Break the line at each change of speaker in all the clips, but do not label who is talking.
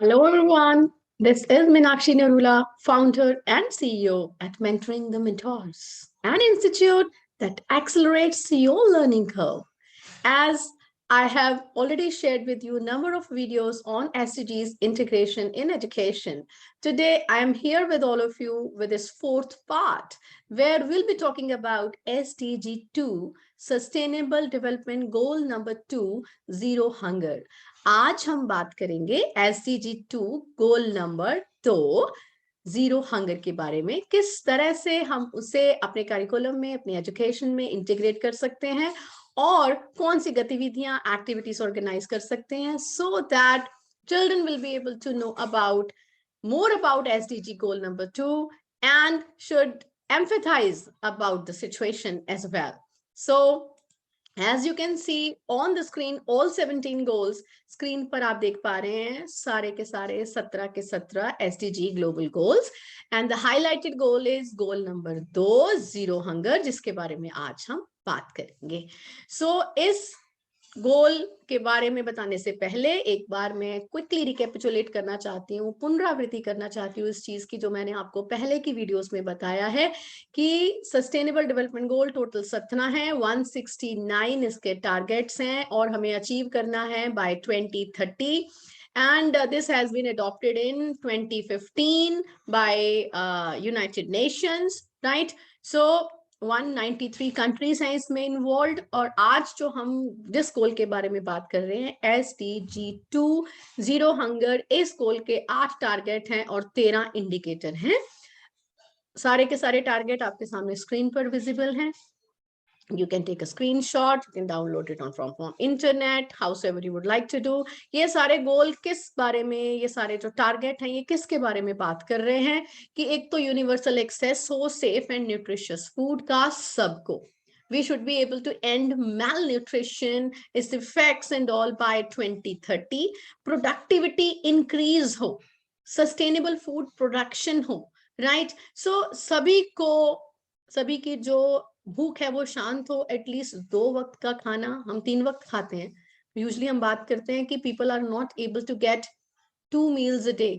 Hello, everyone. This is Meenakshi Narula, founder and CEO at Mentoring the Mentors, an institute that accelerates your learning curve. As I have already shared with you a number of videos on SDGs integration in education. Today, I am here with all of you with this fourth part, where we'll be talking about SDG 2, Sustainable Development Goal number 2, Zero Hunger. आज हम बात करेंगे SDG 2 goal number 2 zero hunger के बारे में, किस तरह से हम उसे अपने करिकुलम में, अपने एजुकेशन में इंटीग्रेट कर सकते हैं और कौन सी गतिविधियां, एक्टिविटीज ऑर्गेनाइज कर सकते हैं, so that children will be able to know about more about SDG goal number 2 and should empathize about the situation as well. So as you can see on the screen, all 17 goals screen पर आप देख पा रहे हैं, सारे के सारे 17 के 17 SDG global goals, and the highlighted goal is goal number 2 zero hunger, जिसके बारे में आज हम बात करेंगे. So इस गोल के बारे में बताने से पहले एक बार मैं क्विकली रिकैपिचुलेट करना चाहती हूँ, पुनरावृत्ति करना चाहती हूँ इस चीज की जो मैंने आपको पहले की वीडियोस में बताया है कि सस्टेनेबल डेवलपमेंट गोल टोटल 17 है, 169 इसके टारगेट्स हैं और हमें अचीव करना है bye 2030. And this has been adopted in 2015 by United Nations, right? So 193 countries हैं इसमें इन्वॉल्व. और आज जो हम जिस गोल के बारे में बात कर रहे हैं, SDG 2 जीरो हंगर, इस गोल के 8 टारगेट हैं और 13 इंडिकेटर हैं. सारे के सारे टारगेट आपके सामने स्क्रीन पर विजिबल हैं. You can take a screenshot, you can download it from internet, howsoever you would like to do. ये सारे गोल किस बारे में, ये सारे जो टारगेट हैं ये किसके बारे में बात कर रहे हैं कि एक तो यूनिवर्सल एक्सेस हो सेफ एंड न्यूट्रिशियस फूड का सबको. We should be able to end malnutrition, its effects and all by 2030. Productivity increase हो, sustainable food production हो, right? So सभी की जो भूख है वो शांत हो, एटलीस्ट 2 वक्त का खाना. हम 3 वक्त खाते हैं यूजली. हम बात करते हैं कि people are not able to get 2 meals a day,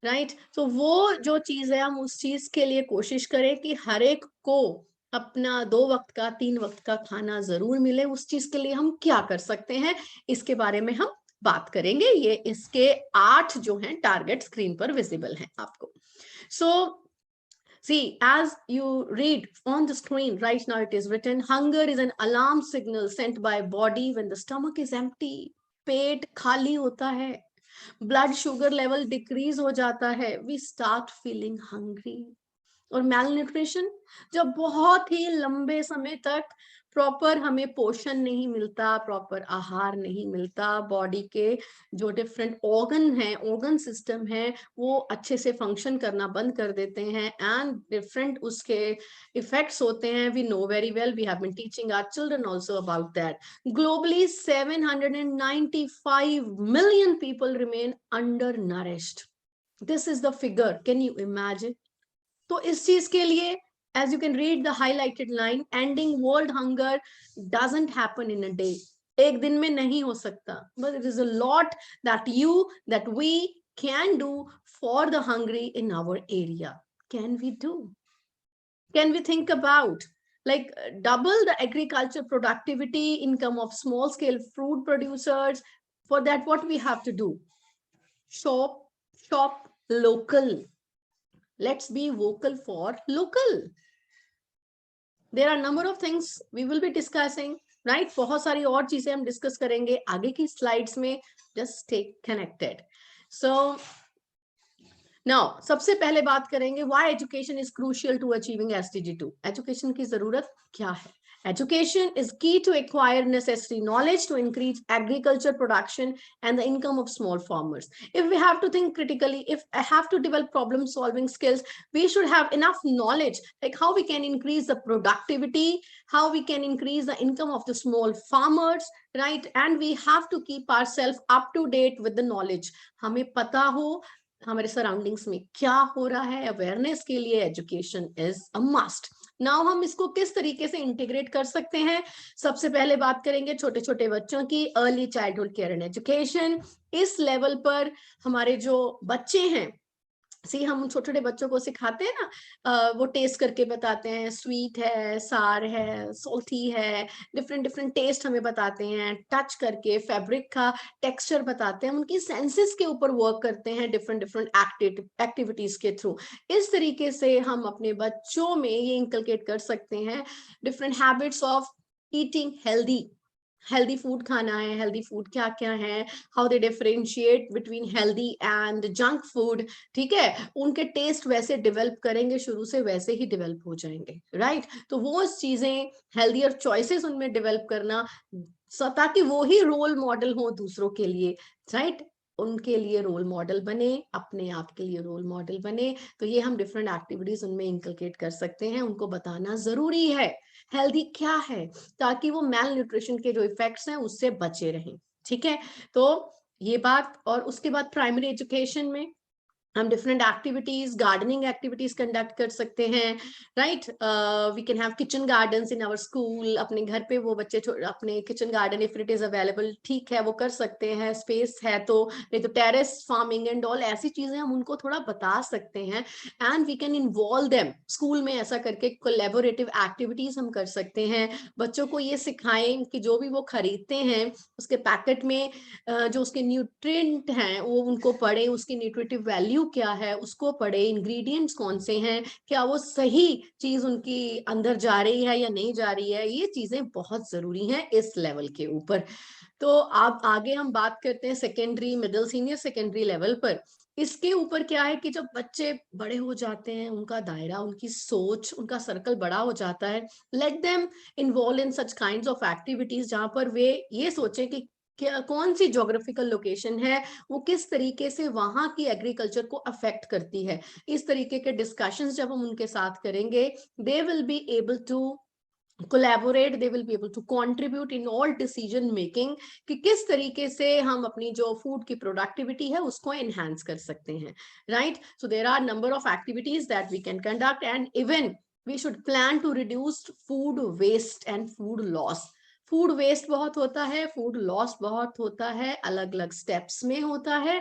right? तो वो जो चीज है हम उस चीज के लिए कोशिश करें कि हर एक को अपना 2 वक्त का, 3 वक्त का खाना जरूर मिले. उस चीज के लिए हम क्या कर सकते हैं, इसके बारे में हम बात करेंगे. ये इसके 8 जो हैं टारगेट स्क्रीन पर विजिबल हैं आपको. सो see, as you read on the screen right now, it is written, hunger is an alarm signal sent by body when the stomach is empty. पेट खाली होता है, ब्लड शुगर लेवल डिक्रीज हो जाता है, we start feeling hungry. और malnutrition, जब बहुत ही लंबे समय तक प्रॉपर हमें पोषण नहीं मिलता, प्रॉपर आहार नहीं मिलता, बॉडी के जो डिफरेंट ऑर्गन हैं, ऑर्गन सिस्टम है, वो अच्छे से फंक्शन करना बंद कर देते हैं एंड डिफरेंट उसके इफेक्ट्स होते हैं. We know very well, we have been teaching our children also about that. Globally 795 million people remain undernourished. This is the figure. Can you imagine? तो इस चीज के लिए, as you can read the highlighted line, ending world hunger doesn't happen in a day. एक दिन में नहीं हो सकता, but it is a lot that we can do for the hungry in our area. Can we do? Can we think about like double the agriculture productivity, income of small scale food producers? For that, what we have to do? Shop local. Let's be vocal for local. There are a number of things we will be discussing, right? बहुत सारी और चीजें हम discuss करेंगे आगे की slides में. Just stay connected. So now सबसे पहले बात करेंगे why education is crucial to achieving SDG 2. Education की जरूरत क्या है? Education is key to acquire necessary knowledge to increase agriculture production and the income of small farmers. If we have to think critically, if I have to develop problem solving skills, we should have enough knowledge, like how we can increase the productivity, how we can increase the income of the small farmers, right? And we have to keep ourselves up to date with the knowledge. हमें पता हो हमारे surroundings में क्या हो रहा है. Awareness के लिए education is a must. Now हम इसको किस तरीके से इंटीग्रेट कर सकते हैं? सबसे पहले बात करेंगे छोटे छोटे बच्चों की, early childhood care and education. इस लेवल पर हमारे जो बच्चे हैं, हम छोटे छोटे बच्चों को सिखाते हैं ना, वो टेस्ट करके बताते हैं, स्वीट है, सार है, सोल्टी है, डिफरेंट डिफरेंट टेस्ट हमें बताते हैं, टच करके फैब्रिक का टेक्सचर बताते हैं, उनकी सेंसेस के ऊपर वर्क करते हैं डिफरेंट डिफरेंट एक्टिविटीज के थ्रू। इस तरीके से हम अपने बच्चों में ये इंकलकेट कर सकते हैं different habits of eating healthy food खाना है, हेल्दी फूड क्या क्या है, how they differentiate between healthy and junk food. ठीक है, उनके टेस्ट वैसे डेवलप करेंगे, शुरू से वैसे ही डेवलप हो जाएंगे, राइट। तो वो चीजें, हेल्दियर चॉइसेस उनमें डेवलप करना, ताकि वो ही रोल मॉडल हो दूसरों के लिए, राइट। उनके लिए रोल मॉडल बने, अपने आप के लिए रोल मॉडल बने। तो ये हम डिफरेंट एक्टिविटीज उनमें इंकलकेट कर सकते हैं, उनको बताना जरूरी है हेल्दी क्या है, ताकि वो मेल न्यूट्रिशन के जो इफेक्ट्स हैं उससे बचे रहें। ठीक है, तो ये बात। और उसके बाद प्राइमरी एजुकेशन में हम different activities, gardening activities conduct कर सकते हैं, right. We can have kitchen gardens in our school. अपने घर पे वो बच्चे अपने kitchen garden, if it is available, ठीक है, वो कर सकते हैं, स्पेस है तो। नहीं तो टेरेस फार्मिंग एंड ऑल, ऐसी चीजें हम उनको थोड़ा बता सकते हैं। And we can involve them school में, ऐसा करके कोलैबोरेटिव एक्टिविटीज हम कर सकते हैं। बच्चों को ये सिखाएं कि जो भी वो खरीदते हैं उसके पैकेट में जो उसके न्यूट्रिएंट हैं वो उनको पढ़े, उसकी न्यूट्रिटिव वैल्यू क्या है उसको पढ़े, इंग्रेडिएंट्स कौन से हैं, क्या वो सही चीज उनकी अंदर जा रही है या नहीं जा रही है, ये चीजें बहुत जरूरी हैं इस लेवल के ऊपर। तो आप आगे हम बात करते हैं secondary, middle, senior secondary level पर। इसके ऊपर क्या है कि जब बच्चे बड़े हो जाते हैं, उनका दायरा, उनकी सोच, उनका सर्कल बड़ा हो जाता है, let them involve in such kinds of activities जहां पर वे ये सोचें कि क्या, कौन सी ज्योग्राफिकल लोकेशन है, वो किस तरीके से वहां की एग्रीकल्चर को अफेक्ट करती है। इस तरीके के डिस्कशंस जब हम उनके साथ करेंगे, they will be able to collaborate, they will be able to contribute in all decision making, कि किस तरीके से हम अपनी जो फूड की प्रोडक्टिविटी है उसको एनहांस कर सकते हैं, right. So there are number of activities that we can conduct, and even we should plan to reduce food waste and food loss. Food waste बहुत होता है, फूड लॉस बहुत होता है, अलग अलग स्टेप्स में होता है,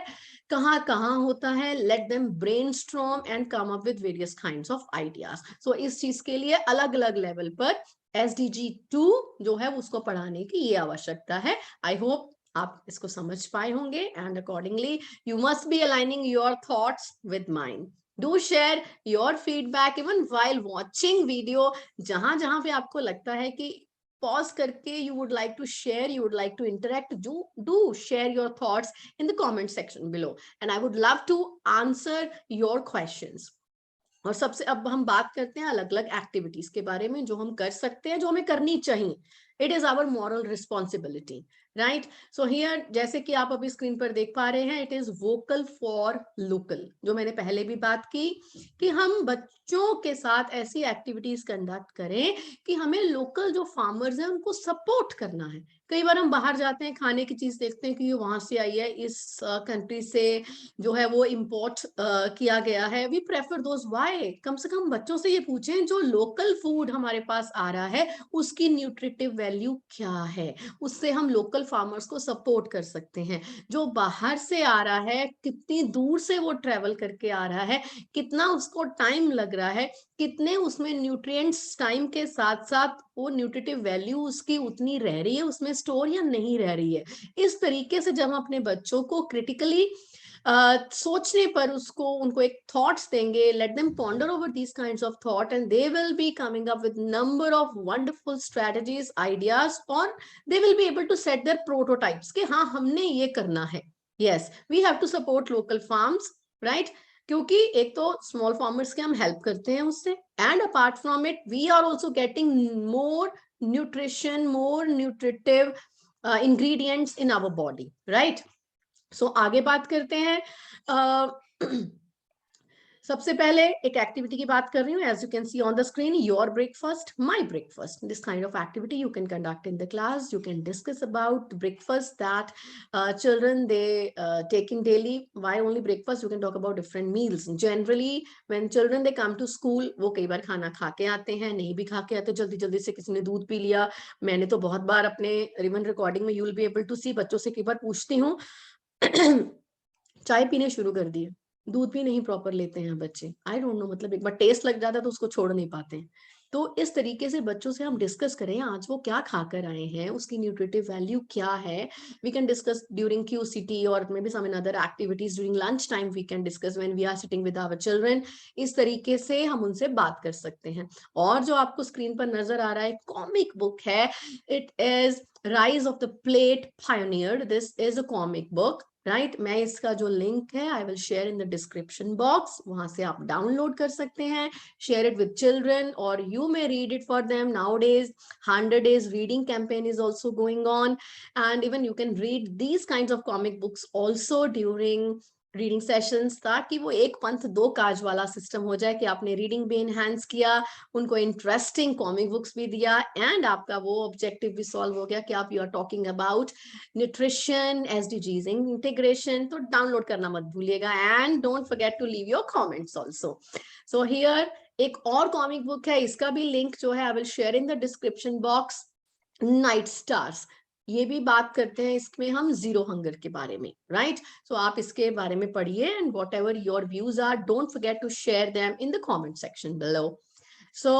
कहाँ कहाँ होता है। Let them brainstorm and come up with various kinds of ideas. So इस चीज के लिए अलग अलग लेवल पर SDG 2 जो है उसको पढ़ाने की ये आवश्यकता है। आई होप आप इसको समझ पाए होंगे, and accordingly you must be aligning your thoughts with mind. Do share your feedback even while watching video. जहां जहां पे आपको लगता है कि pause करके you would like to share, you would like to interact, do share your thoughts in the comment section below, and I would love to answer your questions. और सबसे अब हम बात करते हैं अलग अलग एक्टिविटीज के बारे में जो हम कर सकते हैं, जो हमें करनी चाहिए। It is our moral responsibility, right. So here जैसे कि आप अभी स्क्रीन पर देख पा रहे हैं, it is vocal for local, जो मैंने पहले भी बात की कि हम बच्चों के साथ ऐसी एक्टिविटीज कंडक्ट करें कि हमें लोकल जो फार्मर्स हैं उनको सपोर्ट करना है। कई बार हम बाहर जाते हैं, खाने की चीज देखते हैं कि ये वहां से आई है, इस कंट्री से जो है वो इम्पोर्ट किया गया है, वी प्रेफर दोज। वाई? कम से कम बच्चों से ये पूछें जो लोकल फूड हमारे पास आ रहा है उसकी न्यूट्रिटिव वैल्यू क्या है, उससे हम लोकल फार्मर्स को सपोर्ट कर सकते हैं। जो बाहर से आ रहा है, कितनी दूर से वो ट्रेवल करके आ रहा है, कितना उसको टाइम लग रहा है, कितने उसमें न्यूट्रिएंट्स टाइम के साथ साथ वो न्यूट्रिटिव वैल्यू उसकी उतनी रह रही है उसमें स्टोर या नहीं रह रही है। इस तरीके से जब हम अपने बच्चों को क्रिटिकली सोचने पर उसको उनको एक थॉट्स देंगे, let them ponder over these kinds of thought, and they will be coming up with number of wonderful strategies, ideas, और they will be able to set their prototypes कि हाँ हमने ये करना है। Yes, we have to support local farms, right, क्योंकि एक तो स्मॉल फार्मर्स के हम हेल्प करते हैं उससे, and apart from it we are also getting more nutrition, more nutritive ingredients in our body, right. So आगे बात करते हैं। सबसे पहले एक एक्टिविटी की बात कर रही हूँ. As you can see on the screen, your breakfast, my breakfast. This kind of activity you can conduct in the class. You can discuss about the breakfast that children they take in daily. Why only breakfast? You can talk about different meals. Generally, when children they come to school, वो कई बार खाना खा के आते हैं, नहीं भी खा के आते, जल्दी जल्दी से किसी ने दूध पी लिया. मैंने तो बहुत बार अपने रिवन रिकॉर्डिंग में, you will be able to see, बच्चों से कई बार पूछती हूँ चाय पीने शुरू कर दिए, दूध भी नहीं प्रॉपर लेते हैं बच्चे. आई डोंट नो, मतलब एक बार टेस्ट लग जाता है तो उसको छोड़ नहीं पाते हैं. तो इस तरीके से बच्चों से हम डिस्कस करें आज वो क्या खाकर आए हैं, उसकी न्यूट्रिटिव वैल्यू क्या है. We can discuss during QCT और maybe some in other activities during lunch time. We can discuss when we are sitting with our children. इस तरीके से हम उनसे बात कर सकते हैं. और जो आपको स्क्रीन पर नजर आ रहा है कॉमिक बुक है. It is rise of the plate pioneer. This is a comic book, right. मैं इसका जो लिंक है I will share in the description box, वहां से आप डाउनलोड कर सकते हैं. शेयर इट विद चिल्ड्रन और you may read it for them. Nowadays 100 days reading campaign is also going on, and even you can read these kinds of comic books also during reading sessions, ताकि वो एक पंथ दो काज वाला system हो जाए कि आपने रीडिंग भी एनहांस किया, उनको इंटरेस्टिंग कॉमिक बुक्स भी दिया, एंड आपका वो ऑब्जेक्टिव भी सॉल्व हो गया कि आप you are talking about nutrition, SDGs, integration. तो डाउनलोड करना मत भूलिएगा and don't forget to leave your comments also. So here एक और कॉमिक बुक है, इसका भी लिंक जो है I will share in the description box. Night stars, ये भी बात करते हैं इसमें हम जीरो हंगर के बारे में, राइट. सो आप इसके बारे में पढ़िए and whatever your views are, don't forget to share them in the comment section below. So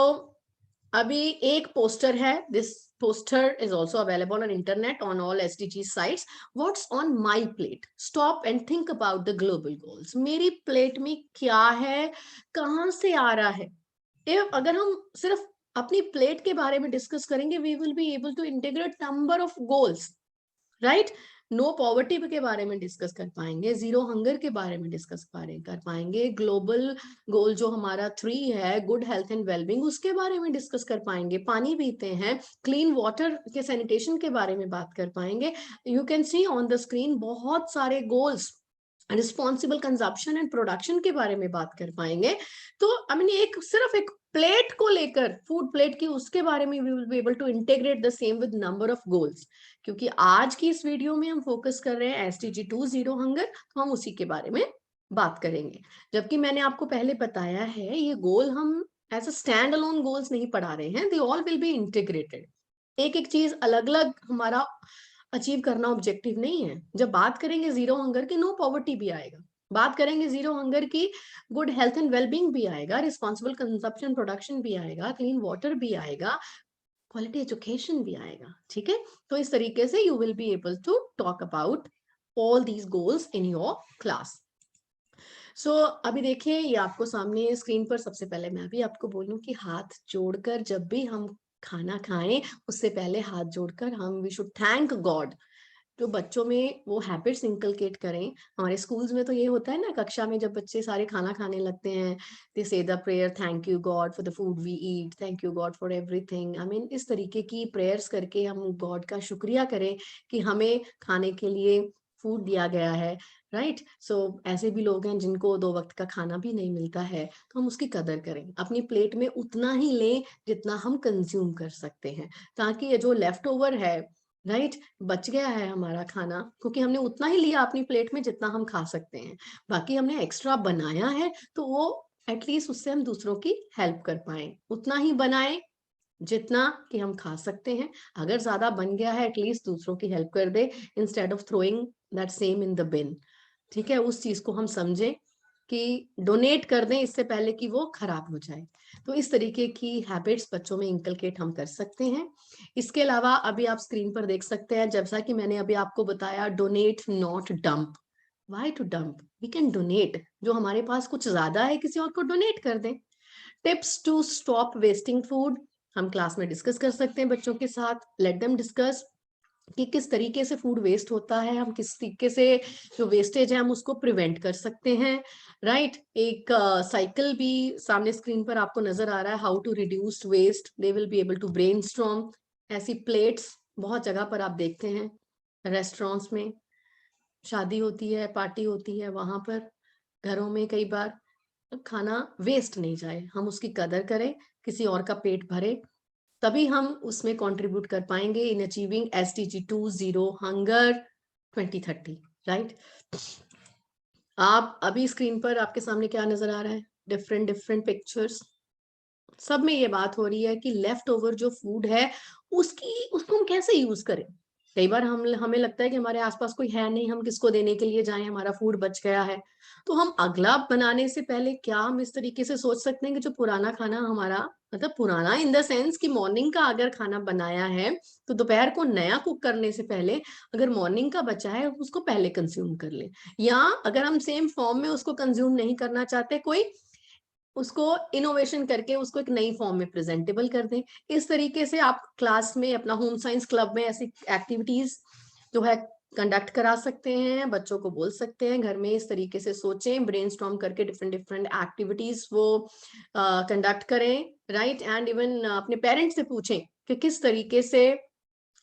अभी एक पोस्टर है. This poster is also available on internet on all SDG sites. What's on my plate? Stop and think about the global goals. मेरी plate में क्या है, कहाँ से आ रहा है. अगर हम सिर्फ अपनी प्लेट के बारे में डिस्कस करेंगे, we will be able to integrate number of goals, right. No poverty के बारे में डिस्कस कर पाएंगे, जीरो हंगर के बारे में डिस्कस कर पाएंगे, ग्लोबल गोल जो हमारा 3 है, गुड हेल्थ एंड वेलबींग, उसके बारे में डिस्कस कर पाएंगे. पानी पीते हैं, क्लीन वाटर के सैनिटेशन के बारे में बात कर पाएंगे. You can see on the screen बहुत सारे goals, responsible consumption and production के बारे में बात कर पाएंगे. तो आई मीन एक सिर्फ एक प्लेट को लेकर, फूड प्लेट की, उसके बारे में we will be able to integrate the same with number of goals. क्योंकि आज की इस वीडियो में हम फोकस कर रहे हैं SDG 2 जीरो हंगर, तो हम उसी के बारे में बात करेंगे. जबकि मैंने आपको पहले बताया है ये गोल हम as a standalone goals नहीं पढ़ा रहे हैं, they all will be integrated. एक एक चीज अलग अलग हमारा अचीव करना ऑब्जेक्टिव नहीं है. जब बात करेंगे जीरो हंगर की, नो पॉवर्टी भी आएगा. बात करेंगे जीरो हंगर की, गुड हेल्थ एंड वेलबींग भी आएगा, रिस्पॉन्सिबल कंजप्शन प्रोडक्शन भी आएगा, क्लीन वाटर भी आएगा, क्वालिटी एजुकेशन भी आएगा. ठीक है. तो इस तरीके से you will be able to talk about all these goals in your class. So अभी देखिए, ये आपको सामने स्क्रीन पर, सबसे पहले मैं भी आपको बोलूं कि हाथ जोड़कर जब भी हम खाना खाएं, उससे पहले हाथ जोड़कर हम वी शुड थैंक गॉड. जो बच्चों में वो हैबिट्स इंकलकेट करें. हमारे स्कूल्स में तो ये होता है ना, कक्षा में जब बच्चे सारे खाना खाने लगते हैं, they say the prayer, thank you God for the food we eat, thank you God for everything. I mean इस तरीके की प्रेयर्स करके हम गॉड का शुक्रिया करें कि हमें खाने के लिए फूड दिया गया है, राइट. सो ऐसे भी लोग हैं जिनको 2 वक्त का खाना भी नहीं मिलता है, तो हम उसकी कदर करें. अपनी प्लेट में उतना ही लें जितना हम कंज्यूम कर सकते हैं, ताकि ये जो लेफ्ट ओवर है, राइट, बच गया है हमारा खाना, क्योंकि हमने उतना ही लिया अपनी प्लेट में जितना हम खा सकते हैं. बाकी हमने एक्स्ट्रा बनाया है तो वो एटलीस्ट उससे हम दूसरों की हेल्प कर पाए. उतना ही बनाए जितना कि हम खा सकते हैं. अगर ज्यादा बन गया है, एटलीस्ट दूसरों की हेल्प कर दे, instead of throwing that same in the bin. ठीक है. उस चीज को हम समझे कि डोनेट कर दें इससे पहले कि वो खराब हो जाए. तो इस तरीके की हैबिट्स बच्चों में इंकलकेट हम कर सकते हैं. इसके अलावा अभी आप स्क्रीन पर देख सकते हैं, जैसा कि मैंने अभी आपको बताया, donate not dump. Why to dump? We can donate. जो हमारे पास कुछ ज्यादा है, किसी और को डोनेट कर दें. Tips to stop wasting food, हम क्लास में डिस्कस कर सकते हैं बच्चों के साथ. लेट देम डिस्कस कि किस तरीके से फूड वेस्ट होता है, हम किस तरीके से जो वेस्टेज है हम उसको प्रिवेंट कर सकते हैं, राइट. एक साइकिल भी सामने स्क्रीन पर आपको नजर आ रहा है, how to reduce waste. They will be able to brainstorm. ऐसी प्लेट्स बहुत जगह पर आप देखते हैं, रेस्टोरेंट्स में शादी होती है, पार्टी होती है, वहां पर, घरों में कई बार खाना वेस्ट नहीं जाए, हम उसकी कदर करें, किसी और का पेट भरे, तभी हम उसमें कंट्रीब्यूट कर पाएंगे in achieving SDG 2 zero hunger 2030, right. आप अभी स्क्रीन पर आपके सामने क्या नजर आ रहा है? डिफरेंट डिफरेंट पिक्चर्स, सब में ये बात हो रही है कि लेफ्ट ओवर जो फूड है उसको हम कैसे यूज करें। कई बार हमें लगता है कि हमारे आसपास कोई है नहीं, हम किसको देने के लिए जाएं, हमारा फूड बच गया है। तो हम अगला बनाने से पहले क्या हम इस तरीके से सोच सकते हैं कि जो पुराना खाना हमारा, मतलब पुराना इन द सेंस कि मॉर्निंग का अगर खाना बनाया है तो दोपहर को नया कुक करने से पहले अगर मॉर्निंग का बचा है उसको पहले कंज्यूम कर ले, या अगर हम सेम फॉर्म में उसको कंज्यूम नहीं करना चाहते, कोई उसको इनोवेशन करके उसको एक नई फॉर्म में प्रेजेंटेबल कर दें। इस तरीके से आप क्लास में अपना होम साइंस क्लब में ऐसी एक्टिविटीज जो है कंडक्ट करा सकते हैं, बच्चों को बोल सकते हैं घर में इस तरीके से सोचें, ब्रेनस्टॉर्म करके डिफरेंट डिफरेंट एक्टिविटीज वो कंडक्ट करें, राइट। एंड इवन अपने पेरेंट्स से पूछें कि किस तरीके से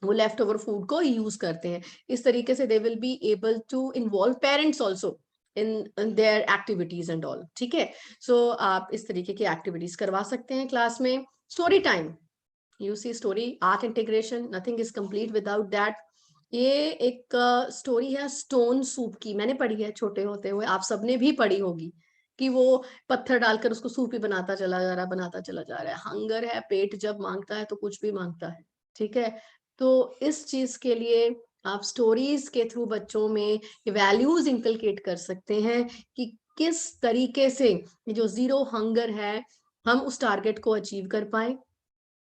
वो लेफ्ट ओवर फूड को यूज करते हैं। इस तरीके से they will be able to involve parents also in their activities and all, ठीक है। सो आप इस तरीके की एक्टिविटीज करवा सकते हैं क्लास में। Story time, you see story art integration, nothing is complete without that. ये एक स्टोरी है स्टोन सूप की, मैंने पढ़ी है छोटे होते हुए, आप सबने भी पढ़ी होगी कि वो पत्थर डालकर उसको सूप ही बनाता चला जा रहा, बनाता चला जा रहा है। हंगर है, पेट जब मांगता है तो कुछ भी मांगता है, ठीक है। तो इस चीज के लिए आप स्टोरीज के थ्रू बच्चों में वैल्यूज इंकलकेट कर सकते हैं कि किस तरीके से जो जीरो हंगर है हम उस टारगेट को अचीव कर पाए।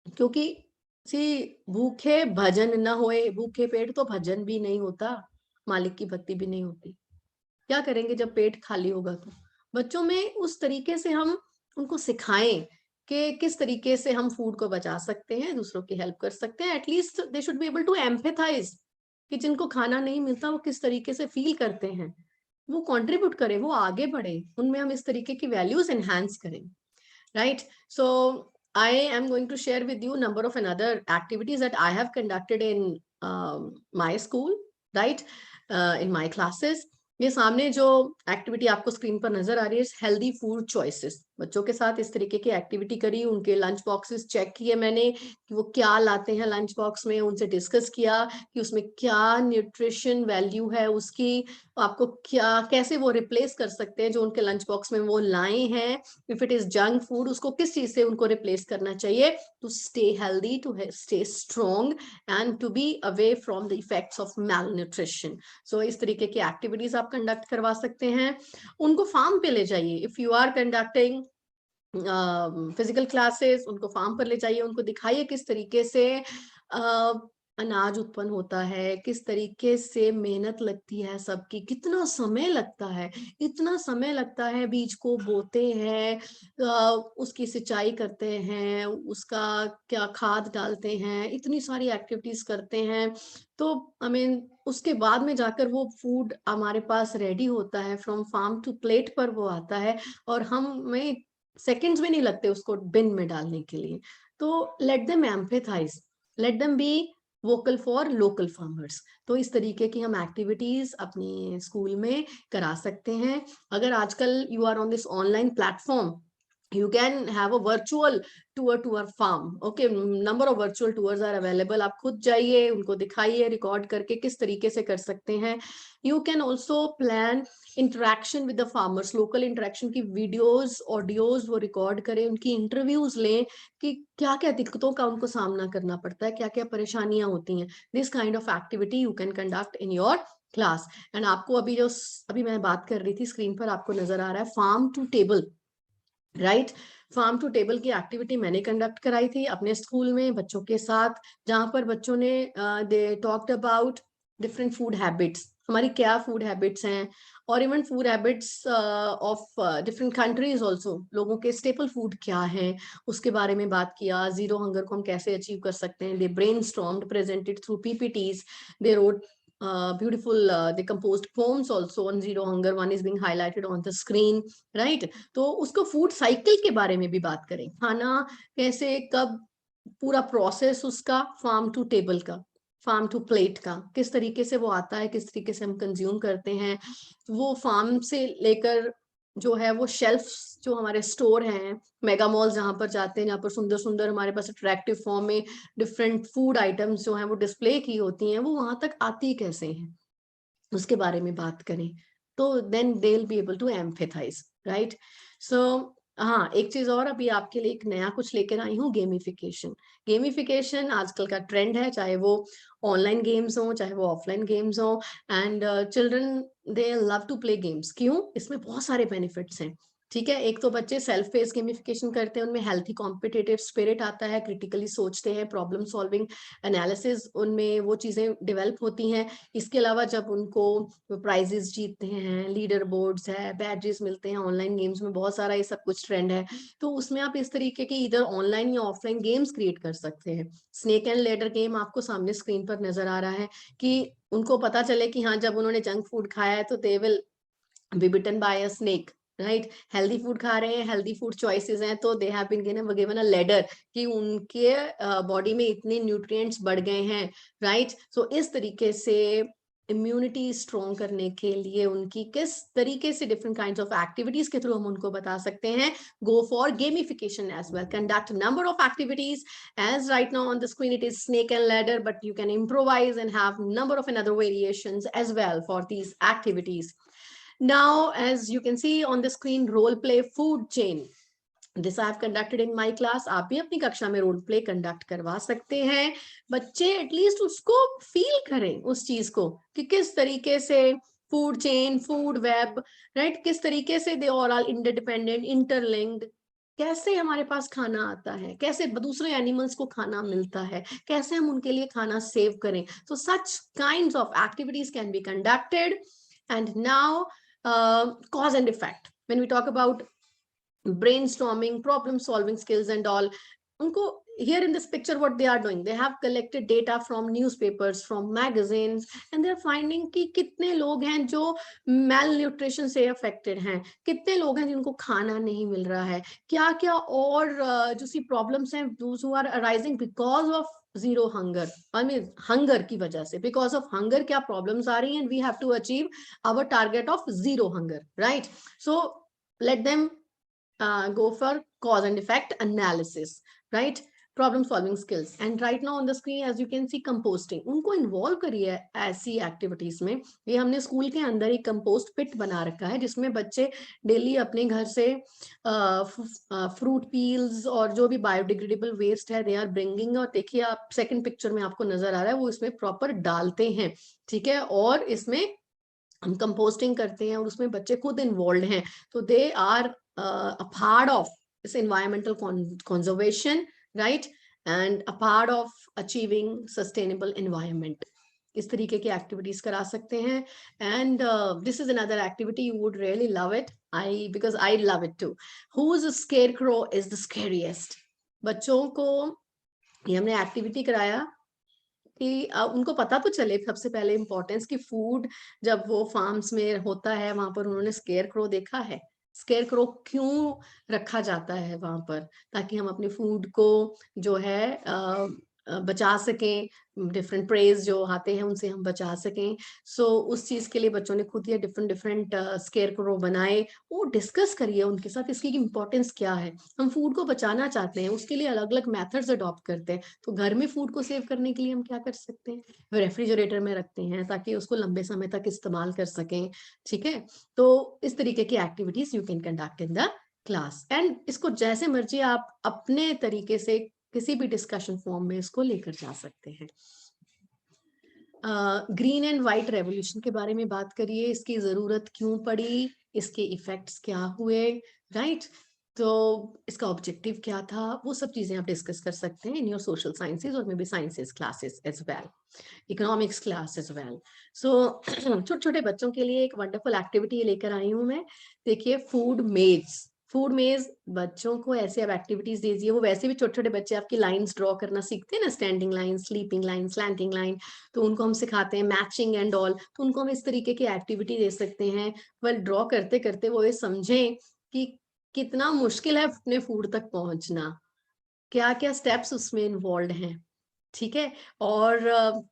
क्योंकि सी भूखे भजन न होए, भूखे पेट तो भजन भी नहीं होता, मालिक की भक्ति भी नहीं होती। क्या करेंगे जब पेट खाली होगा? तो बच्चों में उस तरीके से हम उनको सिखाएं कि किस तरीके से हम फूड को बचा सकते हैं, दूसरों की हेल्प कर सकते हैं। At least they should be able to empathise कि जिनको खाना नहीं मिलता वो किस तरीके से फील करते हैं, वो कंट्रीब्यूट करें, वो आगे बढ़े, उनमें हम इस तरीके की वैल्यूज एनहांस करें, right? So I am going to share with you number of another activities that I have conducted in my school, right? In my classes. ये सामने जो एक्टिविटी आपको स्क्रीन पर नजर आ रही है, हेल्दी फूड चॉइसेस, बच्चों के साथ इस तरीके की एक्टिविटी करी, उनके लंच बॉक्सेस चेक किए मैंने कि वो क्या लाते हैं लंच बॉक्स में, उनसे डिस्कस किया कि उसमें क्या न्यूट्रिशन वैल्यू है उसकी, आपको क्या कैसे वो रिप्लेस कर सकते हैं जो उनके लंच बॉक्स में वो लाए हैं। If it is junk food, उसको किस चीज से उनको रिप्लेस करना चाहिए to stay healthy, to stay strong and to be away from the effects of malnutrition. So इस तरीके की एक्टिविटीज आप कंडक्ट करवा सकते हैं। उनको फार्म पे ले जाइए, if you are conducting physical classes, उनको फार्म पर ले जाइए, उनको दिखाइए किस तरीके से अनाज उत्पन्न होता है, किस तरीके से मेहनत लगती है सबकी, कितना समय लगता है, इतना समय लगता है, बीज को बोते हैं, उसकी सिंचाई करते हैं, उसका क्या खाद डालते हैं, इतनी सारी एक्टिविटीज करते हैं। तो आई मीन उसके बाद में जाकर वो फूड हमारे पास रेडी होता है, फ्रॉम फार्म टू प्लेट पर वो आता है, और हमें सेकंड्स भी नहीं लगते उसको बिन में डालने के लिए। तो let them empathise, let them be vocal for local farmers. तो इस तरीके की हम एक्टिविटीज अपने स्कूल में करा सकते हैं। अगर आजकल you are on this online platform, you can have a virtual tour to our farm, okay, number of virtual tours are available, आप खुद जाइए, उनको दिखाइए रिकॉर्ड करके किस तरीके से कर सकते हैं। you can also plan interaction with the farmers, local interaction की वीडियोस ऑडियोज वो रिकॉर्ड करें, उनकी इंटरव्यूज लें कि क्या क्या दिक्कतों का उनको सामना करना पड़ता है, क्या क्या परेशानियां होती हैं। This kind of activity you can conduct in your class. And आपको अभी मैं बात कर रही थी, स्क्रीन पर आपको नजर आ रहा है farm to table, right. Farm to table की एक्टिविटी मैंने कंडक्ट कराई थी अपने स्कूल में बच्चों के साथ, जहां पर बच्चों ने they talked about different food habits, हमारी क्या फूड हैबिट्स हैं, और even food habits of different countries also, लोगों के स्टेपल फूड क्या है उसके बारे में बात किया। जीरो हंगर को हम कैसे अचीव कर सकते हैं, they brainstormed, presented through PPTs, they wrote beautiful they composed poems also on zero hunger, one is being highlighted on the screen, right? तो उसको फूड साइकिल के बारे में भी बात करें, खाना कैसे कब, पूरा प्रोसेस उसका, फार्म टू टेबल का, फार्म टू प्लेट का, किस तरीके से वो आता है, किस तरीके से हम कंज्यूम करते हैं, वो फार्म से लेकर जो है वो शेल्फ्स जो हमारे स्टोर हैं, मेगा मॉल जहाँ पर जाते हैं, जहाँ पर सुंदर सुंदर हमारे पास अट्रैक्टिव फॉर्म में डिफरेंट फूड आइटम्स जो हैं वो डिस्प्ले की होती हैं, वो वहां तक आती कैसे हैं, उसके बारे में बात करें, तो then they will be able to empathise, right. So हाँ, एक चीज और अभी आपके लिए एक नया कुछ लेकर आई हूँ, गेमिफिकेशन। गेमिफिकेशन आजकल का ट्रेंड है, चाहे वो ऑनलाइन गेम्स हो चाहे वो ऑफलाइन गेम्स हो, and children they love to play games. क्यों? इसमें बहुत सारे बेनिफिट्स हैं। ठीक है, एक तो बच्चे सेल्फ पेस गेमिफिकेशन करते हैं, उनमें हेल्थी कॉम्पिटिटिव स्पिरिट आता है, क्रिटिकली सोचते हैं, प्रॉब्लम सॉल्विंग एनालिसिस उनमें वो चीजें डेवलप होती हैं। इसके अलावा जब उनको प्राइजेस जीतते हैं, लीडर बोर्ड्स है, बैजेस मिलते हैं, ऑनलाइन गेम्स में बहुत सारा ये सब कुछ ट्रेंड है, तो उसमें आप इस तरीके के इधर ऑनलाइन या ऑफलाइन गेम्स क्रिएट कर सकते हैं। स्नेक एंड लेडर गेम आपको सामने स्क्रीन पर नजर आ रहा है, कि उनको पता चले कि हाँ, जब उन्होंने जंक फूड खाया है तो they will be bitten by a snake, right. Healthy food खा रहे हैं, हेल्दी फूड चॉइसेस हैं, तो they have been given a ladder, कि उनके बॉडी में इतने न्यूट्रिएंट्स बढ़ गए हैं, राइट। सो इस तरीके से इम्यूनिटी स्ट्रॉन्ग करने के लिए उनकी किस तरीके से डिफरेंट काइंड्स ऑफ एक्टिविटीज के थ्रू हम उनको बता सकते हैं। Go for gamification as well, conduct number of activities, as right now on the screen it is snake and ladder, but you can improvise and have number of another variations as well for these activities. Now, as you can see on the screen, role play food chain. This I have conducted in my class. आप भी अपनी कक्षा में role play conduct करवा सकते हैं। बच्चे at least उसको फील करें, उस चीज को, कि किस तरीके से food chain, food web, right, किस तरीके से they all are interdependent, interlinked, कैसे हमारे पास खाना आता है, कैसे दूसरे एनिमल्स को खाना मिलता है, कैसे हम उनके लिए खाना सेव करें। So such kinds of activities can be conducted. And now, cause and effect. When we talk about brainstorming, problem solving skills and all, unko here in this picture what they are doing, they have collected data from newspapers, from magazines, and they're finding कि कितने लोग हैं जो malnutrition से affected हैं, कितने लोग हैं जिनको खाना नहीं मिल रहा है, क्या क्या और जो सी problems हैं those who are arising because of zero hunger, I mean hunger की वजह से, because of hunger क्या problems आ रही हैं, and we have to achieve our target of zero hunger, right? So let them go for cause and effect analysis, right? Problem solving skills. And right now on the screen, as you can see, composting. उनको involve करिए ऐसी activities में। ये हमने school के अंदर एक compost pit बना रखा है, जिसमें बच्चे डेली अपने घर से फ्रूट पील्स और जो भी बायोडिग्रेडेबल वेस्ट है दे आर ब्रिंगिंग, और देखिए आप सेकंड पिक्चर में आपको नजर आ रहा है, वो इसमें प्रॉपर डालते हैं, ठीक है। और इसमें हम कंपोस्टिंग करते हैं और उसमें बच्चे खुद इन्वॉल्व हैं, तो they are a part of this environmental conservation, right? And a part of achieving sustainable environment. इस तरीके की एक्टिविटीज करा सकते हैं। And this is another activity, you would really love it, because I love it too. Whose scarecrow is the scariest. बच्चों को ये हमने एक्टिविटी कराया कि उनको पता तो चले सबसे पहले इम्पोर्टेंस की फूड जब वो फार्म्स में होता है, वहां पर उन्होंने स्केयर क्रो देखा है, स्केयर क्रो क्यों रखा जाता है वहां पर, ताकि हम अपने फूड को जो है बचा सकें, डिफरेंट प्रेज जो आते हैं उनसे हम बचा सकें। सो उस चीज के लिए बच्चों ने खुद ये डिफरेंट डिफरेंट स्केयर क्रो बनाए। वो डिस्कस करिए उनके साथ इसकी इम्पोर्टेंस क्या है। हम फूड को बचाना चाहते हैं, उसके लिए अलग अलग मेथड्स अडॉप्ट करते हैं, तो घर में फूड को सेव करने के लिए हम क्या कर सकते हैं, रेफ्रिजरेटर में रखते हैं ताकि उसको लंबे समय तक इस्तेमाल कर सकें, ठीक है। तो इस तरीके की activities you can conduct in the class, and इसको जैसे मर्जी आप अपने तरीके से किसी भी डिस्कशन फॉर्म में इसको लेकर जा सकते हैं। ग्रीन एंड व्हाइट रेवोल्यूशन के बारे में बात करिए, इसकी जरूरत क्यों पड़ी, इसके इफेक्ट्स क्या हुए, राइट? तो इसका ऑब्जेक्टिव क्या था, वो सब चीजें आप डिस्कस कर सकते हैं इन योर सोशल साइंसेज और maybe sciences classes as well, economics class as well. So छोटे छोटे बच्चों के लिए एक वंडरफुल एक्टिविटी लेकर आई हूं मैं। देखिए, फूड मेज। फूड मेज बच्चों को ऐसे आप एक्टिविटीज दीजिए, वो वैसे भी छोटे छोटे बच्चे आपकी लाइंस ड्रॉ करना सीखते हैं ना, standing line, sleeping line, slanting line, तो उनको हम सिखाते हैं मैचिंग एंड ऑल, तो उनको हम इस तरीके की एक्टिविटी दे सकते हैं। वेल, ड्रॉ करते करते वो ये समझें कि कितना मुश्किल है अपने फूड तक पहुंचना, क्या क्या स्टेप्स उसमें इन्वॉल्व हैं, ठीक है। और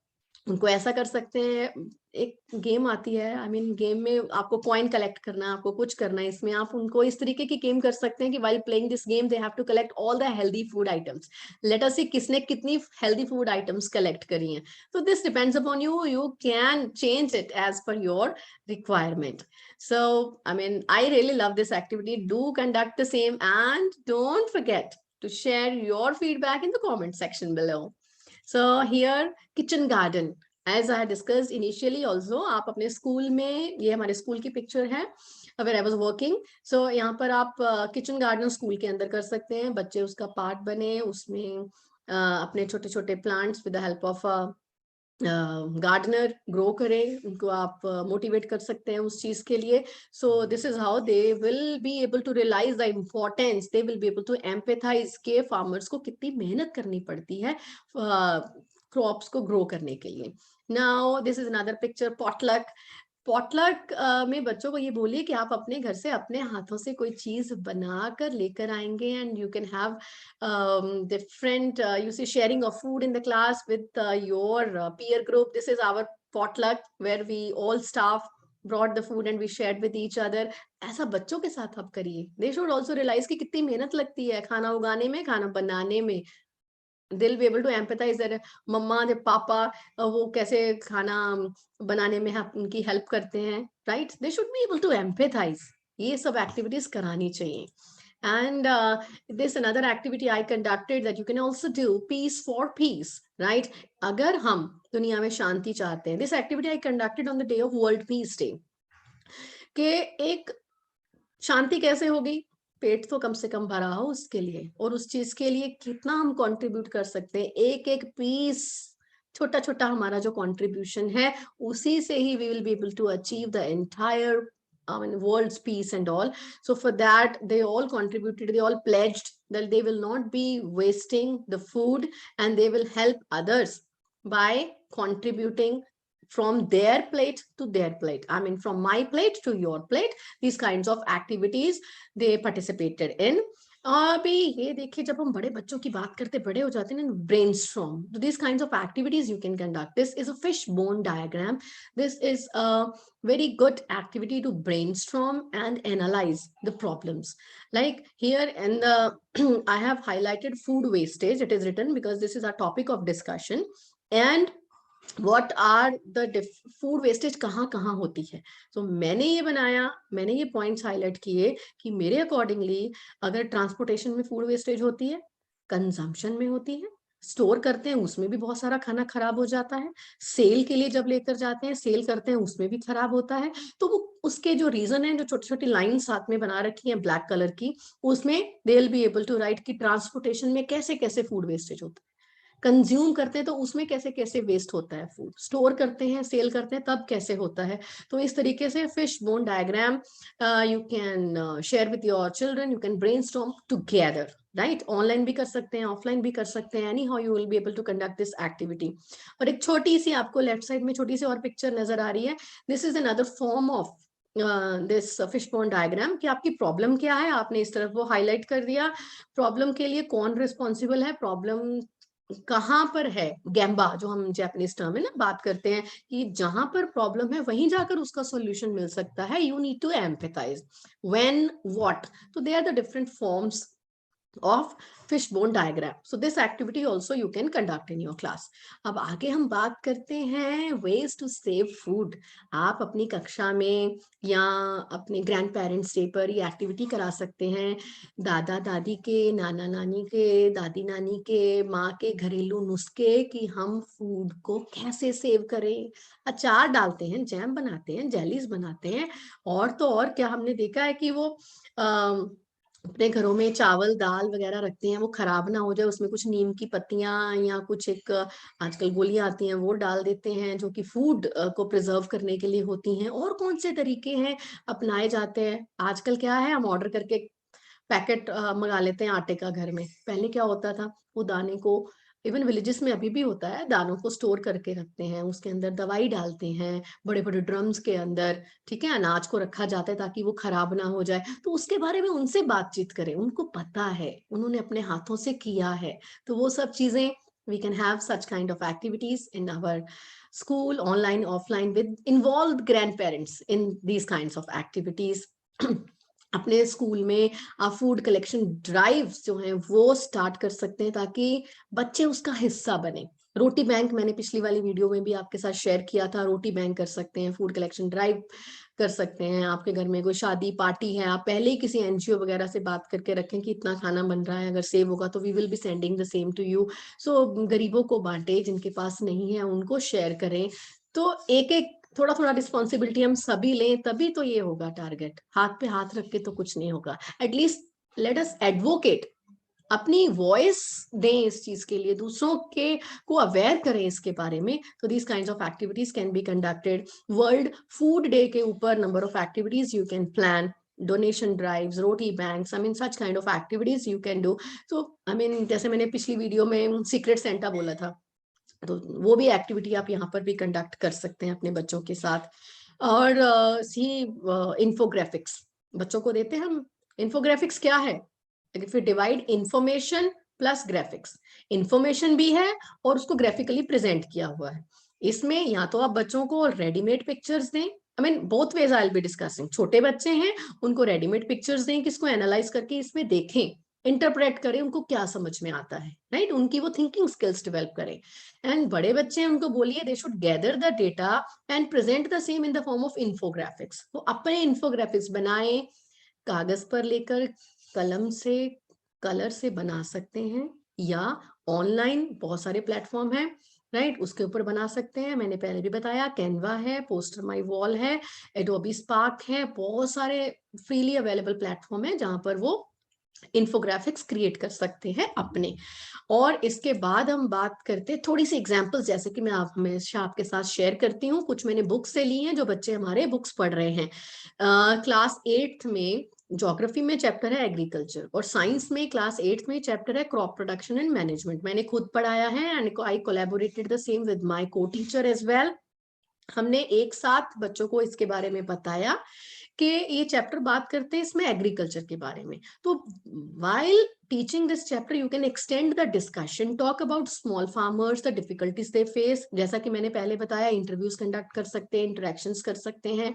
उनको ऐसा कर सकते हैं, एक गेम आती है, आई मीन गेम में आपको कॉइन कलेक्ट करना है, आपको कुछ करना है, इसमें आप उनको इस तरीके की गेम कर सकते हैं कि while playing this game they have to collect all the healthy food items. Let us see किसने कितनी हेल्दी फूड आइटम्स कलेक्ट करी हैं। तो this depends upon you, you can change it as per your requirement. So I mean, I really love this activity. Do conduct the same and don't forget to share your feedback in the comment section below. So here, kitchen garden, as I had discussed initially also, आप अपने school में, ये हमारे school की picture है where I was working. So यहाँ पर आप किचन गार्डन स्कूल के अंदर कर सकते हैं, बच्चे उसका पार्ट बने, उसमें अपने छोटे छोटे plants with the help of gardener grow करें, उनको आप मोटिवेट कर सकते हैं उस चीज के लिए. So this is how they will be able to realise the importance, they will be able to empathise के फार्मर्स को कितनी मेहनत करनी पड़ती है क्रॉप्स को ग्रो करने के लिए. Now this is another picture, potluck. Potluck में बच्चों को ये बोलिए कि आप अपने घर से अपने हाथों से कोई चीज बना कर लेकर आएंगे and you can have different you see sharing of food in the class with your peer group. This is our potluck where we all staff brought the food and we shared with each other. ऐसा बच्चों के साथ आप करिए. They should also realize कि कितनी मेहनत लगती है खाना उगाने में, खाना बनाने में. They'll be able to empathize that मम्मा या पापा वो कैसे खाना बनाने में उनकी हेल्प करते हैं, right? They should be able to empathize. ये सब एक्टिविटीज करानी चाहिए. And this another activity I conducted that you can also do, peace for peace, right? अगर हम दुनिया में शांति चाहते हैं, this activity I conducted on the day of World Peace Day. कि एक शांति कैसे होगी, पेट तो कम से कम भरा हो उसके लिए, और उस चीज के लिए कितना हम कंट्रीब्यूट कर सकते हैं, एक एक पीस, छोटा छोटा हमारा जो कंट्रीब्यूशन है, उसी से ही we will be able to achieve the entire world's peace and all. So for that they all contributed, they all pledged that they will not be wasting the food and they will help others by contributing from their plate to their plate. I mean, from my plate to your plate. These kinds of activities they participated in. अभी ये देखिए, जब हम बड़े बच्चों की बात करते, बड़े हो जाते हैं, brainstorm. So these kinds of activities you can conduct. This is a fishbone diagram. This is a very good activity to brainstorm and analyze the problems. Like here in the I have highlighted food wastage. It is written because this is our topic of discussion. And what are the food wastage कहाँ कहाँ होती है. So मैंने ये बनाया, मैंने ये points highlight किए कि मेरे accordingly अगर transportation में food wastage होती है, consumption में होती है, स्टोर करते हैं उसमें भी बहुत सारा खाना खराब हो जाता है, सेल के लिए जब लेकर जाते हैं, सेल करते हैं उसमें भी खराब होता है. तो वो उसके जो रीजन है, जो छोटी छोटी लाइन साथ में बना रखी है ब्लैक कलर की, उसमें they will be able to write कि ट्रांसपोर्टेशन में कैसे कैसे फूड वेस्टेज होता है, कंज्यूम करते हैं तो उसमें कैसे कैसे वेस्ट होता है फूड, स्टोर करते हैं, सेल करते हैं तब कैसे होता है. तो इस तरीके से fish bone diagram you can share with your children, you can brainstorm together, right? Online भी कर सकते हैं, ऑफलाइन भी कर सकते हैं, anyhow you will be able to conduct this activity. और एक छोटी सी आपको लेफ्ट साइड में छोटी सी और पिक्चर नजर आ रही है. This is another form of this fishbone diagram कि आपकी प्रॉब्लम क्या है, आपने इस तरफ वो हाईलाइट कर दिया. प्रॉब्लम के लिए कौन रिस्पॉन्सिबल है, प्रॉब्लम कहाँ पर है, गैम्बा जो हम जापानीज टर्म है ना बात करते हैं, कि जहां पर प्रॉब्लम है वहीं जाकर उसका सॉल्यूशन मिल सकता है. You need to empathise when what. तो they are the different forms of fishbone diagram. So this activity also you can conduct in your class. अब आगे हम बात करते हैं ways to save food. आप अपनी कक्षा में या अपने ग्रैंड पेरेंट्स डे पर ये एक्टिविटी करा सकते हैं. दादा दादी के, नाना नानी के, दादी नानी के, माँ के घरेलू नुस्खे कि हम फूड को कैसे सेव करें. अचार डालते हैं, जैम बनाते हैं, जेलीज बनाते हैं, और तो और क्या हमने देखा है कि वो अपने घरों में चावल दाल वगैरह रखते हैं, वो खराब ना हो जाए, उसमें कुछ नीम की पत्तियां या कुछ एक आजकल गोलियां आती हैं वो डाल देते हैं, जो कि फूड को प्रिजर्व करने के लिए होती हैं. और कौन से तरीके हैं अपनाए जाते हैं आजकल, क्या है, हम ऑर्डर करके पैकेट मंगा लेते हैं आटे का घर में. पहले क्या होता था, वो दाने को, इवन विलेजेस में अभी भी होता है, दानों को स्टोर करके रखते हैं, उसके अंदर दवाई डालते हैं बड़े बड़े ड्रम्स के अंदर, ठीक है, अनाज को रखा जाता है ताकि वो खराब ना हो जाए. तो उसके बारे में उनसे बातचीत करें, उनको पता है, उन्होंने अपने हाथों से किया है, तो वो सब चीजें We can have such kind of activities in our school, online, offline, with involved grandparents in these kinds of activities. अपने स्कूल में आप फूड कलेक्शन ड्राइव्स जो हैं वो स्टार्ट कर सकते हैं ताकि बच्चे उसका हिस्सा बने. रोटी बैंक मैंने पिछली वाली वीडियो में भी आपके साथ शेयर किया था. रोटी बैंक कर सकते हैं, फूड कलेक्शन ड्राइव कर सकते हैं. आपके घर में कोई शादी पार्टी है, आप पहले ही किसी एनजीओ वगैरह से बात करके रखें कि इतना खाना बन रहा है, अगर सेव होगा तो we will be sending the same to you. So गरीबों को बांटे, जिनके पास नहीं है उनको शेयर करें. तो एक एक थोड़ा थोड़ा रिस्पॉन्सिबिलिटी हम सभी लें, तभी तो ये होगा टारगेट. हाथ पे हाथ रख के तो कुछ नहीं होगा. एटलीस्ट लेट अस एडवोकेट, अपनी वॉइस दें इस चीज के लिए, दूसरों के को अवेयर करें इसके बारे में. तो these kinds of activities can be conducted. World food day के ऊपर number of activities you can plan. Donation drives, roti banks, I mean such kind of activities you can do. तो आई मीन जैसे मैंने पिछली video में secret Santa बोला था, तो वो भी एक्टिविटी आप यहाँ पर भी कंडक्ट कर सकते हैं अपने बच्चों के साथ. और सी इंफोग्राफिक्स बच्चों को देते हैं हम. इंफोग्राफिक्स क्या है? If you divide information plus graphics, information भी है और उसको ग्राफिकली प्रेजेंट किया हुआ है. इसमें या तो आप बच्चों को रेडीमेड पिक्चर्स दें, I mean both ways I will be discussing. छोटे बच्चे हैं उनको रेडीमेड पिक्चर्स दें, किसको एनालाइज करके इसमें देखें, इंटरप्रेट करें, उनको क्या समझ में आता है, राइट? उनकी वो थिंकिंग स्किल्स डेवलप करें. एंड बड़े बच्चे हैं उनको बोलिए they should gather the data and present the same in the form of infographics. वो अपने इंफोग्राफिक्स बनाएं, कागज पर लेकर कलम से कलर से बना सकते हैं, या ऑनलाइन बहुत सारे प्लेटफॉर्म हैं, राइट? उसके ऊपर बना सकते हैं. मैंने पहले भी बताया, कैनवा है, पोस्टर माई वॉल है, एडोबी स्पार्क है, बहुत सारे फ्रीली अवेलेबल प्लेटफॉर्म है जहां पर वो इंफोग्राफिक्स क्रिएट कर सकते हैं अपने. और इसके बाद हम बात करते हैं थोड़ी सी एग्जांपल्स, जैसे कि मैं हमेशा आपके साथ शेयर करती हूँ. कुछ मैंने बुक्स से ली हैं जो बच्चे हमारे बुक्स पढ़ रहे हैं. क्लास 8th में ज्योग्राफी में चैप्टर है एग्रीकल्चर, और साइंस में क्लास 8th में चैप्टर है क्रॉप प्रोडक्शन एंड मैनेजमेंट. मैंने खुद पढ़ाया है and I collaborated the same with my को टीचर एज वेल. हमने एक साथ बच्चों को इसके बारे में बताया कि ये चैप्टर बात करते हैं इसमें एग्रीकल्चर के बारे में. तो while teaching this chapter you can extend the discussion, talk about small farmers, the difficulties they face. जैसा कि मैंने पहले बताया, इंटरव्यूज कंडक्ट कर सकते हैं, इंटरेक्शंस कर सकते हैं,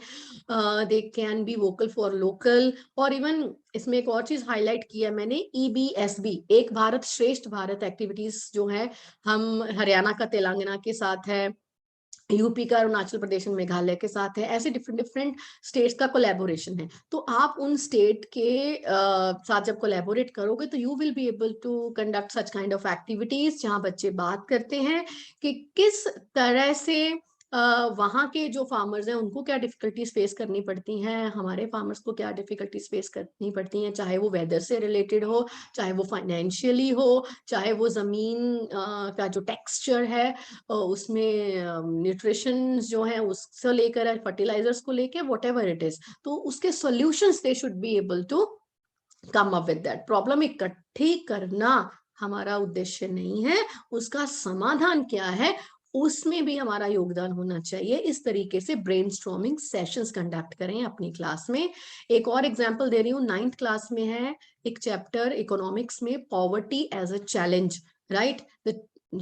they can be vocal for local. और इवन इसमें एक और चीज हाईलाइट किया मैंने, EBSB, एक भारत श्रेष्ठ भारत एक्टिविटीज जो है, हम हरियाणा का तेलंगाना के साथ है, यूपी का अरुणाचल प्रदेश मेघालय के साथ है, ऐसे डिफरेंट डिफरेंट स्टेट्स का कोलैबोरेशन है. तो आप उन स्टेट के साथ जब कोलैबोरेट करोगे तो you will be able to conduct such kind of activities जहां बच्चे बात करते हैं कि किस तरह से वहाँ के जो फार्मर्स हैं उनको क्या डिफिकल्टीज फेस करनी पड़ती हैं, हमारे फार्मर्स को क्या डिफिकल्टीज फेस करनी पड़ती हैं, चाहे वो वेदर से रिलेटेड हो, चाहे वो फाइनेंशियली हो, चाहे वो जमीन का जो टेक्सचर है उसमें न्यूट्रिशन जो है उससे लेकर फर्टिलाइजर्स को लेकर व्हाटएवर इट इज. तो उसके solutions they should be able to come up with that. Problem इकट्ठी करना हमारा उद्देश्य नहीं है, उसका समाधान क्या है उसमें भी हमारा योगदान होना चाहिए. इस तरीके से ब्रेनस्टॉर्मिंग सेशंस कंडक्ट करें अपनी क्लास में. एक और एग्जांपल दे रही हूँ, 9th क्लास में है एक चैप्टर इकोनॉमिक्स में, poverty as a challenge, right?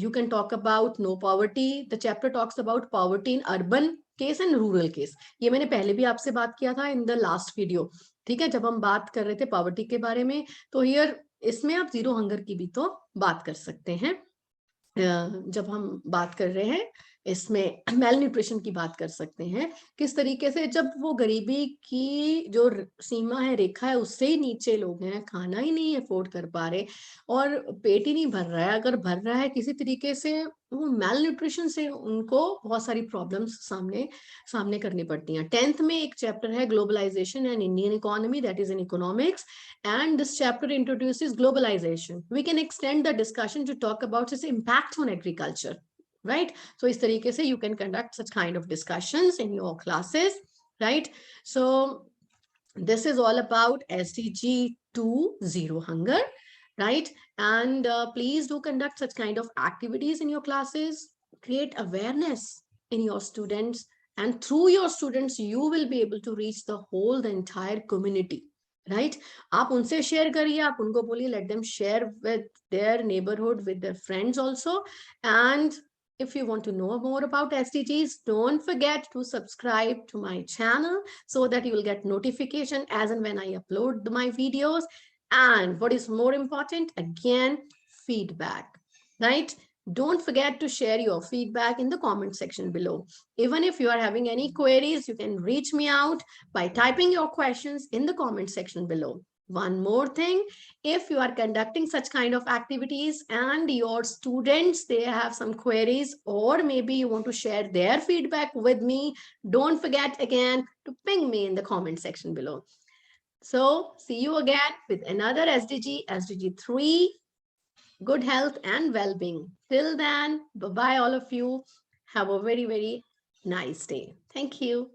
You can talk about no poverty. The chapter talks about poverty in urban case and rural case. ये मैंने पहले भी आपसे बात किया था in the last video, ठीक है, जब हम बात कर रहे थे पॉवर्टी के बारे में. तो हियर इसमें आप जीरो हंगर की भी तो बात कर सकते हैं. जब हम बात कर रहे हैं इसमें मेल न्यूट्रिशन की बात कर सकते हैं, किस तरीके से जब वो गरीबी की जो सीमा है, रेखा है, उससे ही नीचे लोग हैं, खाना ही नहीं अफोर्ड कर पा रहे और पेट ही नहीं भर रहा है. अगर भर रहा है किसी तरीके से, वो मेल न्यूट्रिशन से उनको बहुत सारी प्रॉब्लम्स सामने करनी पड़ती हैं. 10th में एक चैप्टर है globalisation and Indian economy, that is in economics, and this chapter introduces globalization. We can extend the discussion to talk about its impact on agriculture, right? So is तरीके से you can conduct such kind of discussions in your classes, right? So this is all about SDG 2 zero hunger, right? And please do conduct such kind of activities in your classes, create awareness in your students, and through your students you will be able to reach the entire community. Right आप उनसे share करिए, आप उनको बोलिए, let them share with their neighbourhood, with their friends also. And if you want to know more about SDGs, don't forget to subscribe to my channel so that you will get notification as and when I upload my videos. And what is more important, again, feedback, right? Don't forget to share your feedback in the comment section below. Even if you are having any queries, you can reach me out by typing your questions in the comment section below. One more thing, if you are conducting such kind of activities and your students, they have some queries, or maybe you want to share their feedback with me, don't forget again to ping me in the comment section below. So see you again with another SDG, SDG 3, good health and well-being. Till then, bye-bye all of you. Have a very, very nice day. Thank you.